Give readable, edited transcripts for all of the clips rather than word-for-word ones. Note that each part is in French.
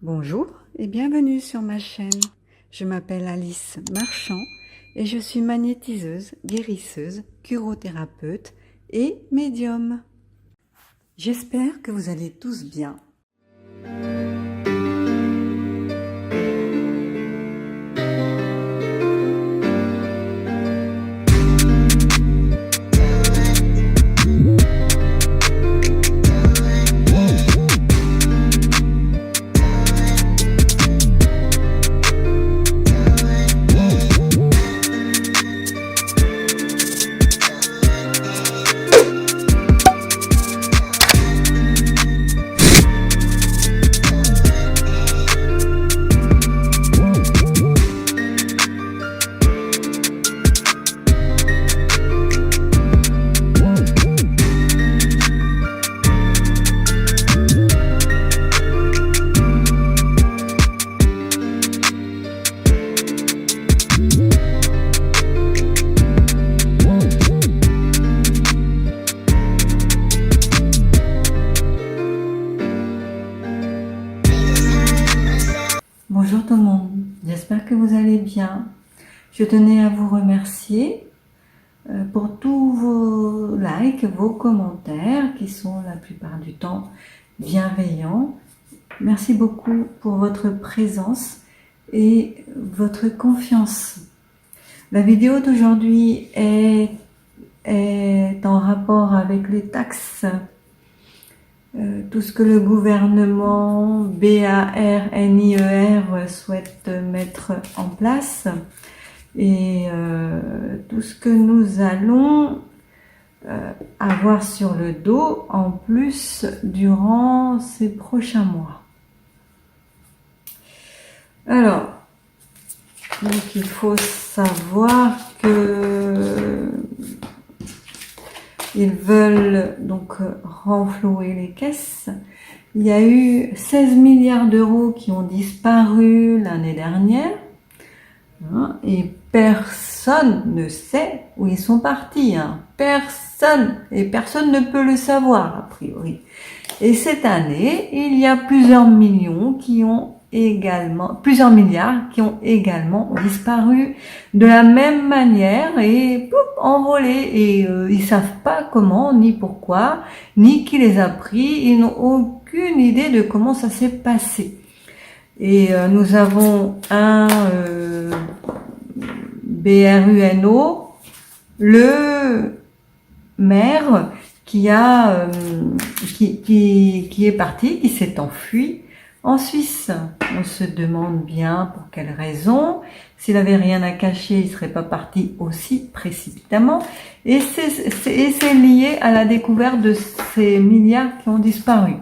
Bonjour et bienvenue sur ma chaîne. Je m'appelle Alice Marchand et je suis magnétiseuse, guérisseuse, curothérapeute et médium. J'espère que vous allez tous bien. Bonjour tout le monde, j'espère que vous allez bien. Je tenais à vous remercier pour tous vos likes, vos commentaires qui sont la plupart du temps bienveillants. Merci beaucoup pour votre présence et votre confiance. La vidéo d'aujourd'hui est en rapport avec les taxes. Tout ce que le gouvernement BARNIER souhaite mettre en place et tout ce que nous allons avoir sur le dos en plus durant ces prochains mois. Alors, donc il faut savoir que ils veulent donc renflouer les caisses. Il y a eu 16 milliards d'euros qui ont disparu l'année dernière, hein, et personne ne sait où ils sont partis. Hein. Personne ne peut le savoir a priori. Et cette année, il y a plusieurs milliards qui ont également disparu de la même manière et envolés, et ils savent pas comment ni pourquoi ni qui les a pris. Ils n'ont aucune idée de comment ça s'est passé. Et nous avons un BRUNO, le maire qui est parti, qui s'est enfui en Suisse. On se demande bien pour quelle raison. S'il avait rien à cacher, il serait pas parti aussi précipitamment. Et c'est lié à la découverte de ces milliards qui ont disparu.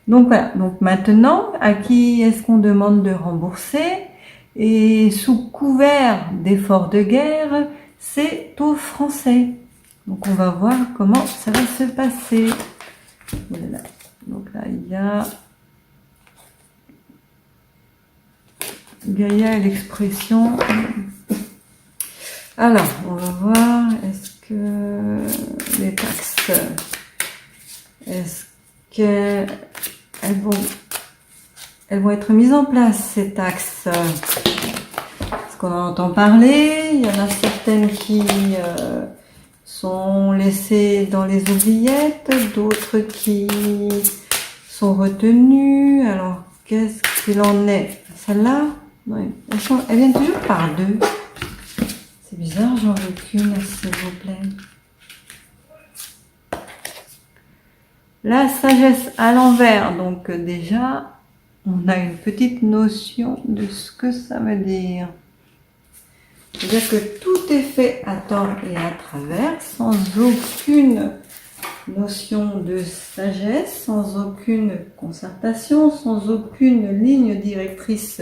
Donc voilà. Donc maintenant, à qui est-ce qu'on demande de rembourser? Et sous couvert d'efforts de guerre, c'est aux Français. Donc on va voir comment ça va se passer. Voilà. Donc là, il y a Gaïa et l'expression. Alors, on va voir, est-ce que les taxes, est-ce qu'elles vont être mises en place, ces taxes? Est-ce qu'on en entend parler? Il y en a certaines qui sont laissées dans les oubliettes, d'autres qui sont retenues. Alors, qu'est-ce qu'il en est? Celle-là, oui, elles viennent toujours par deux. C'est bizarre, j'en veux qu'une, s'il vous plaît. La sagesse à l'envers, donc déjà, on a une petite notion de ce que ça veut dire. C'est-à-dire que tout est fait à tort et à travers, sans aucune notion de sagesse, sans aucune concertation, sans aucune ligne directrice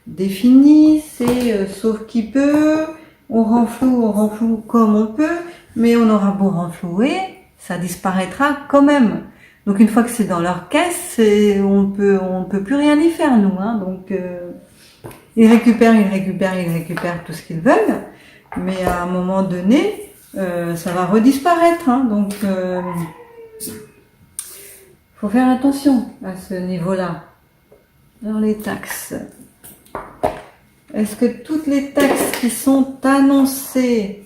définie. C'est sauf qui peut, on renfloue comme on peut, mais on aura beau renflouer, ça disparaîtra quand même. Donc une fois que c'est dans leur caisse, on peut plus rien y faire, nous. Hein. Donc ils récupèrent tout ce qu'ils veulent, mais à un moment donné, ça va redisparaître. Hein. Donc faut faire attention à ce niveau-là. Alors les taxes. Est-ce que toutes les taxes qui sont annoncées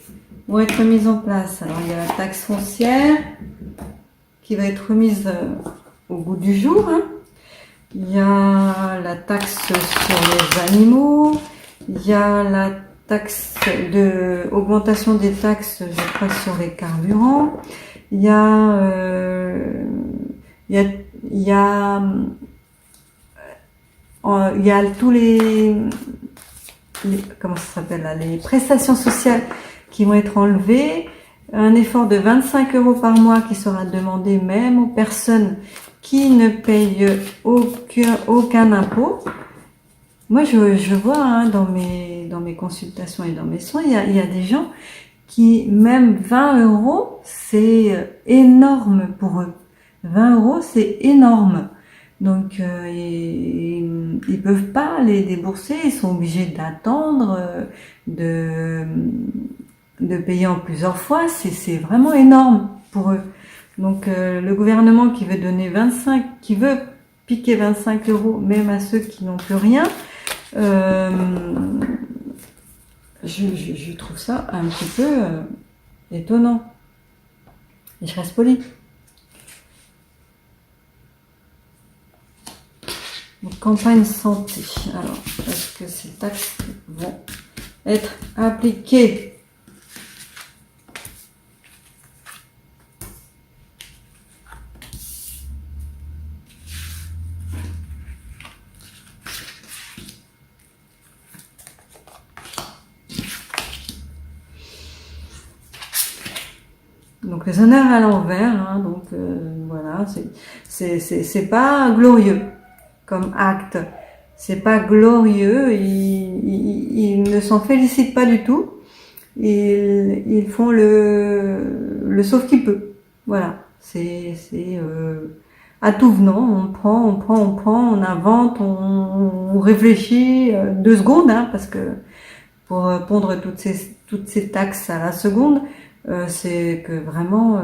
vont être mises en place? Alors il y a la taxe foncière qui va être remise au goût du jour. Hein. Il y a la taxe sur les animaux. Il y a la taxe de augmentation des taxes, je crois, sur les carburants. Il y a, il y a tous comment ça s'appelle là, les prestations sociales qui vont être enlevées, un effort de 25 € par mois qui sera demandé même aux personnes qui ne payent aucun impôt. Moi, je vois hein, dans mes consultations et dans mes soins, il y a des gens qui, même 20 €, c'est énorme pour eux. 20 €, c'est énorme. Donc, ils peuvent pas les débourser, ils sont obligés d'attendre, de payer en plusieurs fois. C'est vraiment énorme pour eux. Donc, le gouvernement qui veut donner qui veut piquer 25 € même à ceux qui n'ont plus rien, je trouve ça un petit peu étonnant. Et je reste polie. Donc, campagne santé. Alors, est-ce que ces taxes vont être appliquées? Donc les honneurs à l'envers, hein, donc voilà, c'est pas glorieux comme acte, c'est pas glorieux, ils ne s'en félicitent pas du tout, ils font le sauf qui peut, voilà, c'est à tout venant, on prend, on invente, on réfléchit 2 secondes, hein, parce que pour pondre toutes ces taxes à la seconde, c'est que vraiment,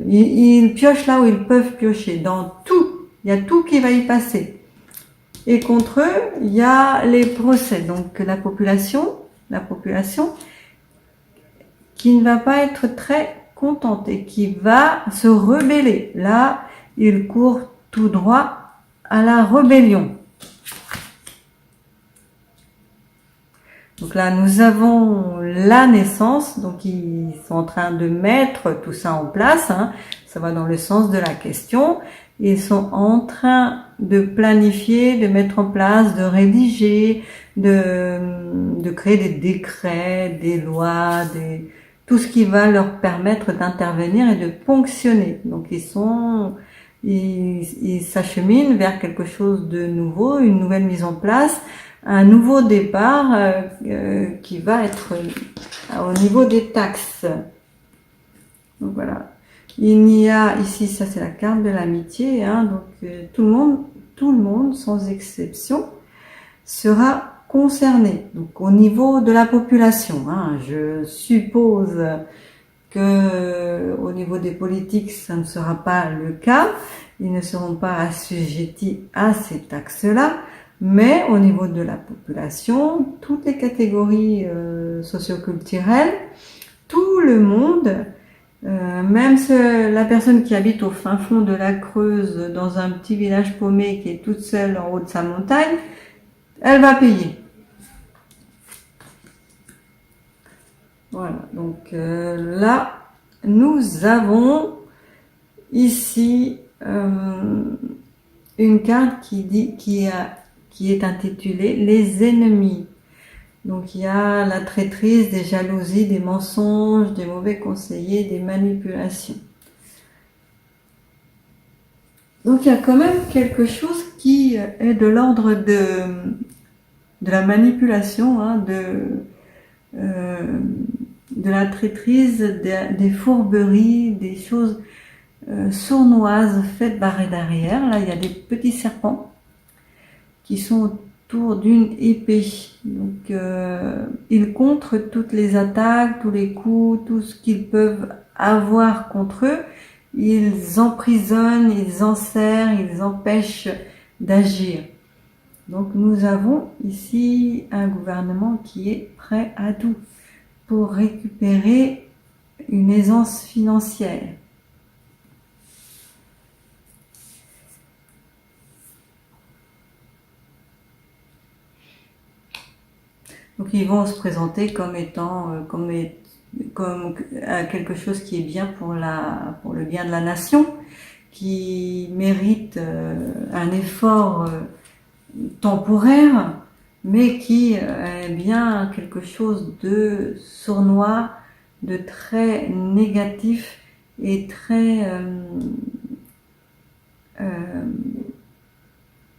ils piochent là où ils peuvent piocher. Dans tout, il y a tout qui va y passer. Et contre eux, il y a les procès. Donc la population qui ne va pas être très contente et qui va se rebeller. Là, ils courent tout droit à la rébellion. Donc là, nous avons la naissance, donc ils sont en train de mettre tout ça en place, hein. Ça va dans le sens de la question. Ils sont en train de planifier, de mettre en place, de rédiger, de créer des décrets, des lois, tout ce qui va leur permettre d'intervenir et de ponctionner. Donc ils s'acheminent vers quelque chose de nouveau, une nouvelle mise en place, un nouveau départ qui va être au niveau des taxes. Donc voilà. Il y a ici, ça c'est la carte de l'amitié, hein, donc tout le monde, sans exception, sera concerné. Donc au niveau de la population, hein, je suppose que au niveau des politiques, ça ne sera pas le cas. Ils ne seront pas assujettis à ces taxes-là. Mais au niveau de la population, toutes les catégories socioculturelles, tout le monde, même la personne qui habite au fin fond de la Creuse, dans un petit village paumé qui est toute seule en haut de sa montagne, elle va payer. Voilà, donc là, nous avons ici une carte qui est intitulée Les ennemis. Donc il y a la traîtrise, des jalousies, des mensonges, des mauvais conseillers, des manipulations. Donc il y a quand même quelque chose qui est de l'ordre de la manipulation, hein, de la traîtrise, des fourberies, des choses sournoises faites barrées derrière. Là il y a des petits serpents qui sont autour d'une épée. Donc ils contrent toutes les attaques, tous les coups, tout ce qu'ils peuvent avoir contre eux. Ils emprisonnent, ils enserrent, ils empêchent d'agir. Donc nous avons ici un gouvernement qui est prêt à tout pour récupérer une aisance financière. Donc ils vont se présenter comme étant comme quelque chose qui est bien pour le bien de la nation, qui mérite un effort temporaire, mais qui est bien quelque chose de sournois, de très négatif et très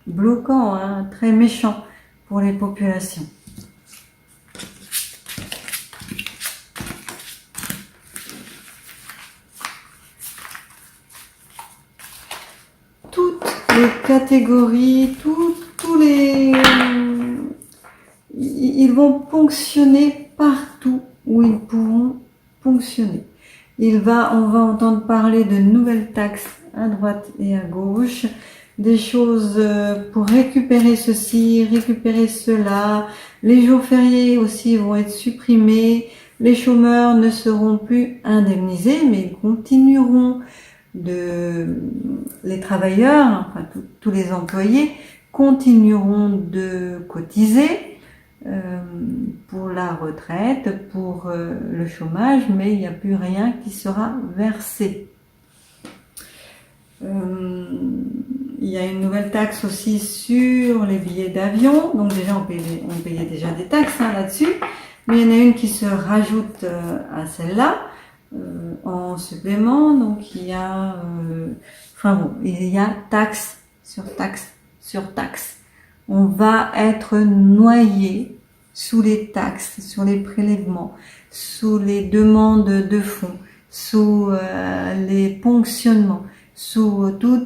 bloquant, hein, très méchant pour les populations. Toutes les catégories, tous les... Ils vont ponctionner partout où ils pourront ponctionner. On va entendre parler de nouvelles taxes à droite et à gauche, des choses pour récupérer ceci, récupérer cela. Les jours fériés aussi vont être supprimés. Les chômeurs ne seront plus indemnisés, mais ils continueront les travailleurs, enfin tous les employés, continueront de cotiser pour la retraite, pour le chômage, mais il n'y a plus rien qui sera versé. Il y a une nouvelle taxe aussi sur les billets d'avion. Donc déjà, on payait déjà des taxes là-dessus, mais il y en a une qui se rajoute à celle-là en supplément. Donc il y a, il y a taxe sur taxe sur taxe. On va être noyé sous les taxes, sur les prélèvements, sous les demandes de fonds, sous les ponctionnements, sous tout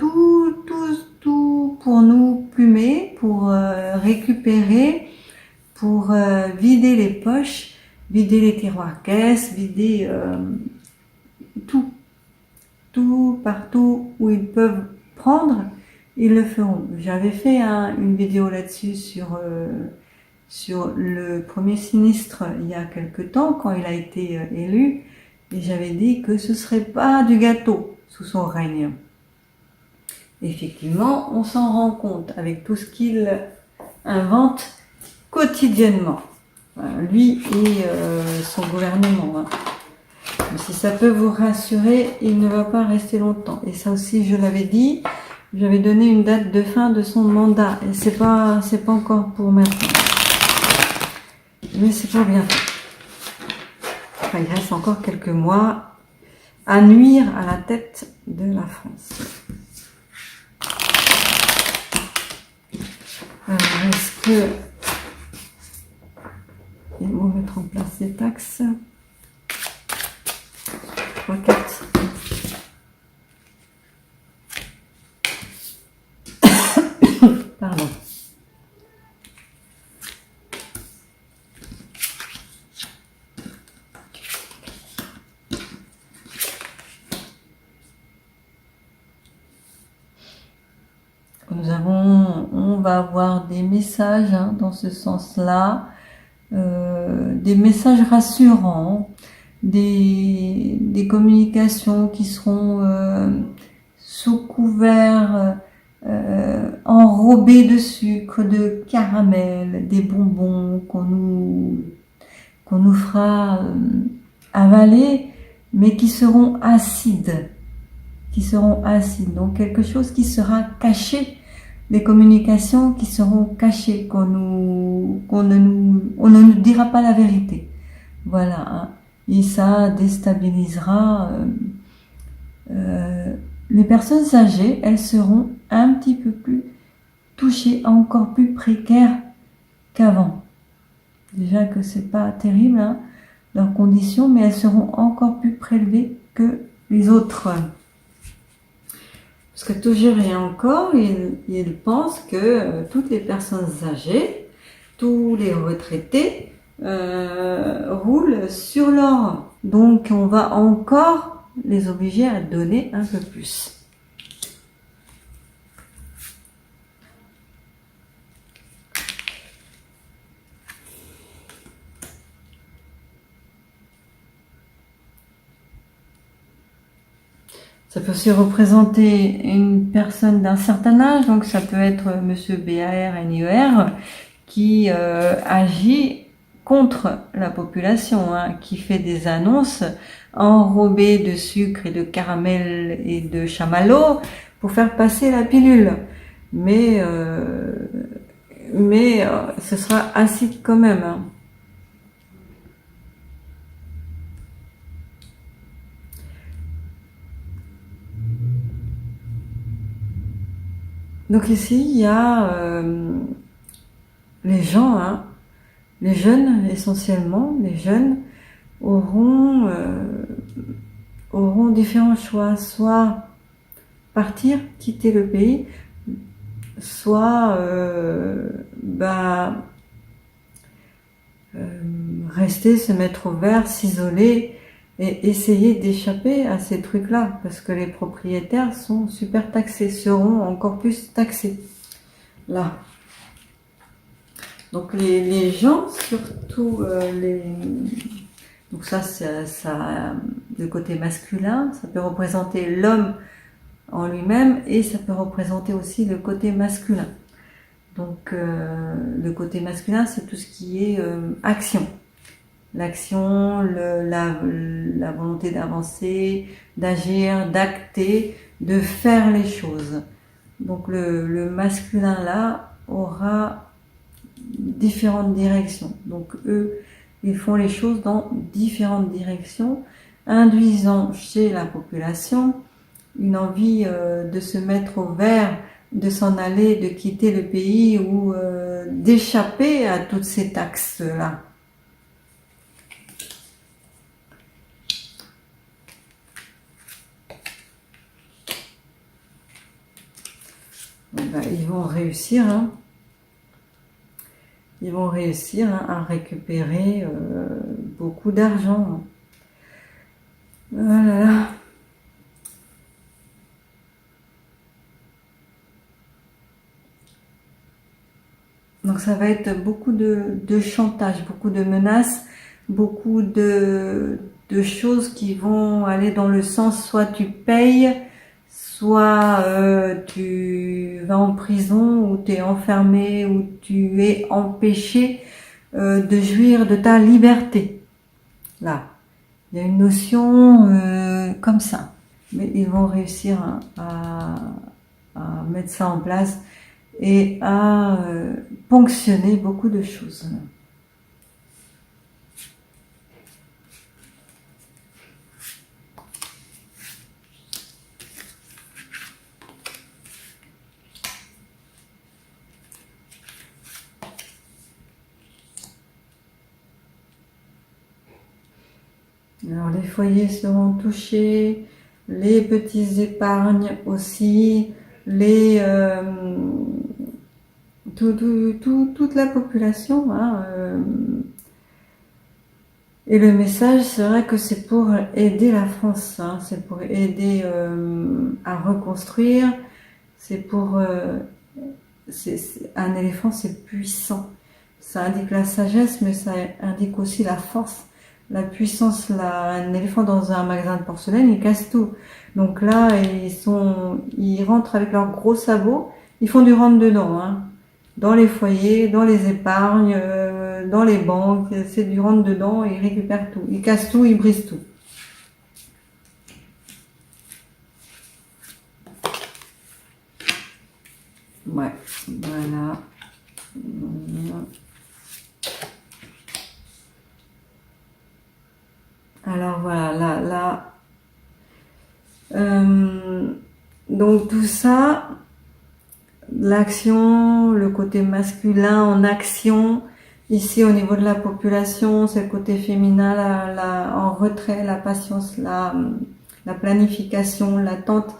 pour nous plumer, pour récupérer, pour vider les poches, vider les tiroirs caisses, vider tout partout où ils peuvent prendre, ils le feront. J'avais fait une vidéo là-dessus sur le premier sinistre il y a quelque temps quand il a été élu, et j'avais dit que ce serait pas du gâteau sous son règne. Effectivement, on s'en rend compte avec tout ce qu'il invente quotidiennement, lui et son gouvernement. Mais si ça peut vous rassurer, il ne va pas rester longtemps. Et ça aussi, je l'avais dit, j'avais donné une date de fin de son mandat. Et c'est pas encore pour maintenant. Mais c'est pour bientôt. Enfin, il reste encore quelques mois à nuire à la tête de la France. Alors, est-ce que ils vont mettre en place des taxes? 3, 4. Pardon. On va avoir des messages dans ce sens-là, des messages rassurants, des communications qui seront sous couvert, enrobées de sucre, de caramel, des bonbons qu'on nous fera avaler, mais qui seront acides. Donc quelque chose qui sera caché, des communications qui seront cachées, on ne nous dira pas la vérité. Voilà, et ça déstabilisera les personnes âgées. Elles seront un petit peu plus touchées, encore plus précaires qu'avant. Déjà que c'est pas terrible leurs conditions, mais elles seront encore plus prélevées que les autres. Parce que toujours et encore, ils pensent que toutes les personnes âgées, tous les retraités roulent sur l'or. Donc on va encore les obliger à donner un peu plus. Ça peut aussi représenter une personne d'un certain âge, donc ça peut être Monsieur BARNIER qui agit contre la population, hein, qui fait des annonces enrobées de sucre et de caramel et de chamallow pour faire passer la pilule. Mais ce sera acide quand même. Hein. Donc ici, il y a les gens, hein, les jeunes essentiellement, les jeunes auront différents choix, soit partir, quitter le pays, soit rester, se mettre au vert, s'isoler et essayer d'échapper à ces trucs-là, parce que les propriétaires sont super taxés, seront encore plus taxés. Là. Donc les gens, surtout donc ça, le côté masculin, ça peut représenter l'homme en lui-même et ça peut représenter aussi le côté masculin. Donc le côté masculin, c'est tout ce qui est action. L'action, la volonté d'avancer, d'agir, d'acter, de faire les choses. Donc le masculin là aura différentes directions. Donc eux, ils font les choses dans différentes directions, induisant chez la population une envie de se mettre au vert, de s'en aller, de quitter le pays ou d'échapper à toutes ces taxes-là. Ils vont réussir, hein. Ils vont réussir à récupérer beaucoup d'argent. Voilà. Donc ça va être beaucoup de chantage, beaucoup de menaces, beaucoup de choses qui vont aller dans le sens soit tu payes, soit tu vas en prison ou tu es enfermé ou tu es empêché de jouir de ta liberté. Là, il y a une notion comme ça. Mais ils vont réussir à mettre ça en place et à ponctionner beaucoup de choses. Alors les foyers seront touchés, les petits épargnes aussi, toute la population. Hein, et le message serait que c'est pour aider la France, hein, c'est pour aider à reconstruire, c'est pour... un éléphant, c'est puissant. Ça indique la sagesse, mais ça indique aussi la force. La puissance, un éléphant dans un magasin de porcelaine, il casse tout. Donc là, ils rentrent avec leurs gros sabots, ils font du rentre-dedans, hein. Dans les foyers, dans les épargnes, dans les banques, c'est du rentre-dedans, ils récupèrent tout. Ils cassent tout, ils brisent tout. Ouais, voilà. Alors voilà, là. Donc tout ça, l'action, le côté masculin en action, ici au niveau de la population, c'est le côté féminin, en retrait, la patience, la planification, l'attente,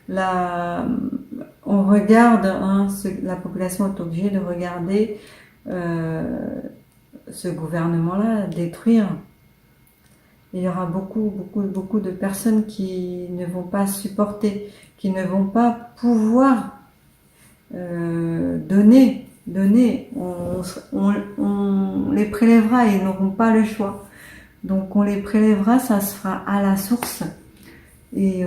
on regarde, hein, la population est obligée de regarder ce gouvernement-là détruire. Il y aura beaucoup de personnes qui ne vont pas supporter, qui ne vont pas pouvoir donner. On les prélèvera et ils n'auront pas le choix. Donc on les prélèvera, ça se fera à la source. et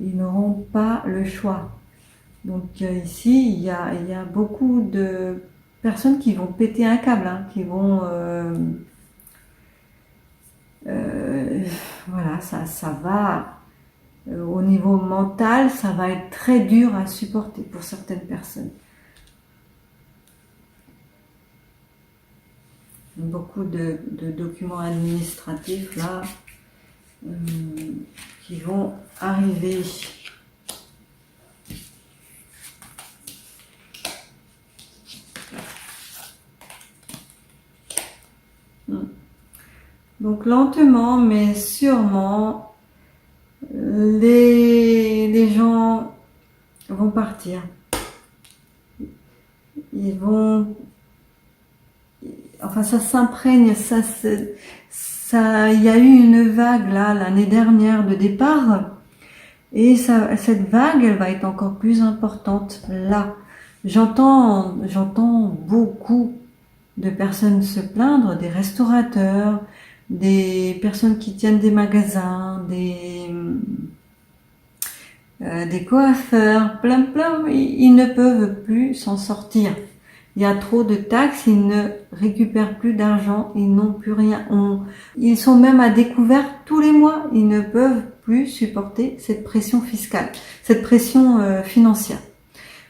ils n'auront pas le choix. Donc ici, il y a beaucoup de personnes qui vont péter un câble, hein, qui vont... voilà, ça va... au niveau mental, ça va être très dur à supporter pour certaines personnes. Beaucoup de documents administratifs là qui vont arriver. Donc lentement mais sûrement, les gens vont partir. Ils vont... Enfin, ça s'imprègne, il y a eu une vague là l'année dernière de départ, et cette vague, elle va être encore plus importante là. J'entends beaucoup de personnes se plaindre, des restaurateurs, des personnes qui tiennent des magasins, des coiffeurs, plein, ils ne peuvent plus s'en sortir. Il y a trop de taxes, ils ne récupèrent plus d'argent, ils n'ont plus rien. Ils sont même à découvert tous les mois. Ils ne peuvent plus supporter cette pression fiscale, cette pression financière.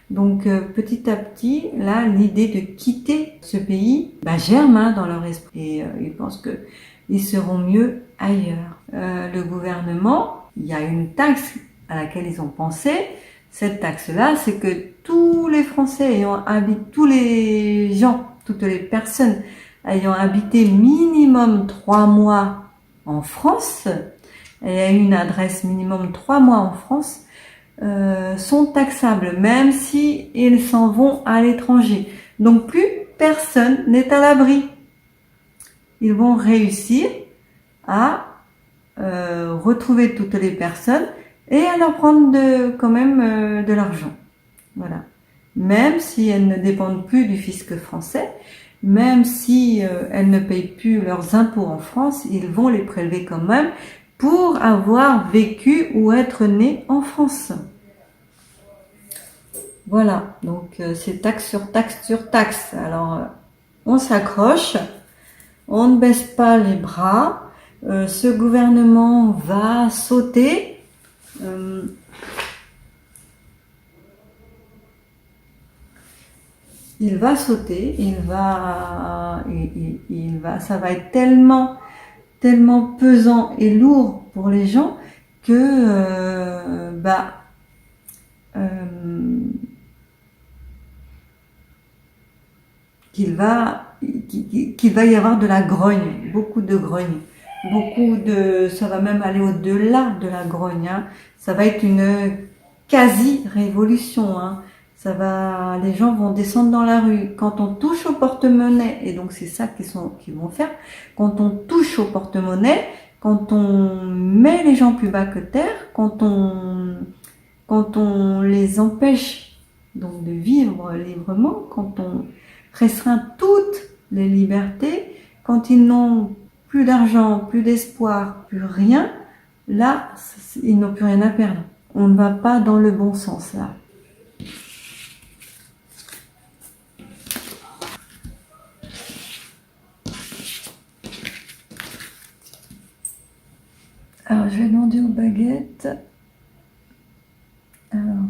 Donc petit à petit, là, l'idée de quitter ce pays germe dans leur esprit. Et ils pensent qu'ils seront mieux ailleurs. Le gouvernement, il y a une taxe à laquelle ils ont pensé. Cette taxe-là, c'est que tous les Français ayant habité, tous les gens, toutes les personnes ayant habité minimum 3 mois en France, et une adresse minimum 3 mois en France, sont taxables, même si ils s'en vont à l'étranger. Donc plus personne n'est à l'abri. Ils vont réussir à retrouver toutes les personnes et à leur prendre quand même de l'argent. Voilà. Même si elles ne dépendent plus du fisc français, même si elles ne payent plus leurs impôts en France, ils vont les prélever quand même pour avoir vécu ou être né en France. Voilà, donc c'est taxe sur taxe sur taxe. Alors on s'accroche, on ne baisse pas les bras, ce gouvernement va sauter. Il va sauter, ça va être tellement pesant et lourd pour les gens que qu'il va y avoir de la grogne, beaucoup de grogne, ça va même aller au-delà de la grogne, hein. Ça va être une quasi-révolution, hein. Les gens vont descendre dans la rue. Quand on touche au porte-monnaie, et donc c'est ça qu'ils vont faire, quand on touche au porte-monnaie, quand on met les gens plus bas que terre, quand on les empêche donc de vivre librement, quand on restreint toutes les libertés, quand ils n'ont plus d'argent, plus d'espoir, plus rien, là, ils n'ont plus rien à perdre. On ne va pas dans le bon sens là. Alors, je vais demander aux baguettes. Alors,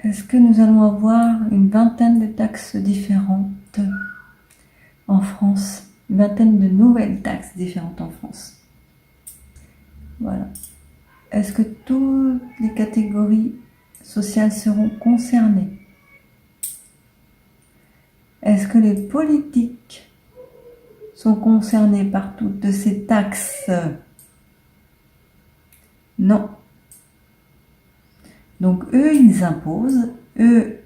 est-ce que nous allons avoir une vingtaine de taxes différentes en France? Une vingtaine de nouvelles taxes différentes en France. Voilà. Est-ce que toutes les catégories sociales seront concernées? Est-ce que les politiques sont concernés par toutes ces taxes? Non. Donc eux, ils imposent, eux,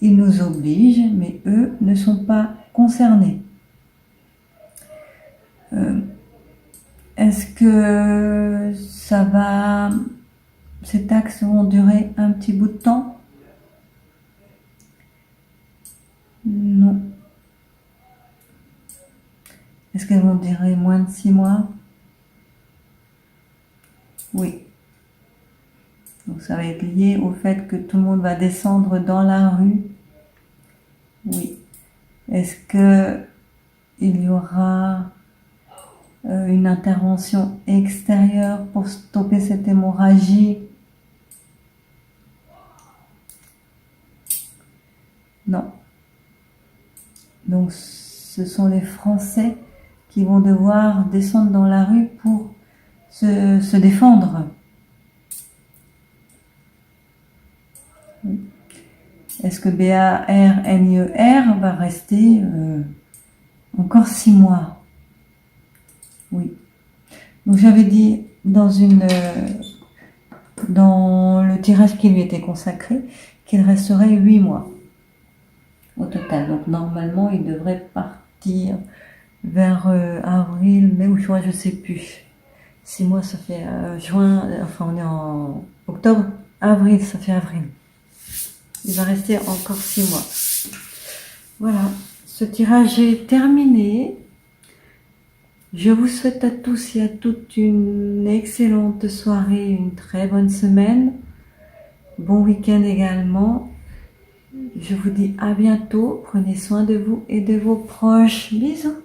ils nous obligent, mais eux ne sont pas concernés. Est-ce que ces taxes vont durer un petit bout de temps? Non. Est-ce qu'elles vont durer moins de 6 mois? Oui. Donc ça va être lié au fait que tout le monde va descendre dans la rue. Oui. Est-ce que il y aura une intervention extérieure pour stopper cette hémorragie? Non. Donc ce sont les Français qui vont devoir descendre dans la rue pour se défendre. Est-ce que BARNIER va rester encore 6 mois? Oui. Donc j'avais dit dans le tirage qui lui était consacré qu'il resterait 8 mois au total. Donc normalement il devrait partir vers avril, mai ou juin, je sais plus. 6 mois ça fait juin, enfin on est en octobre, avril, ça fait avril. Il va rester encore 6 mois. Voilà, ce tirage est terminé. Je vous souhaite à tous et à toutes une excellente soirée, une très bonne semaine. Bon week-end également. Je vous dis à bientôt. Prenez soin de vous et de vos proches. Bisous.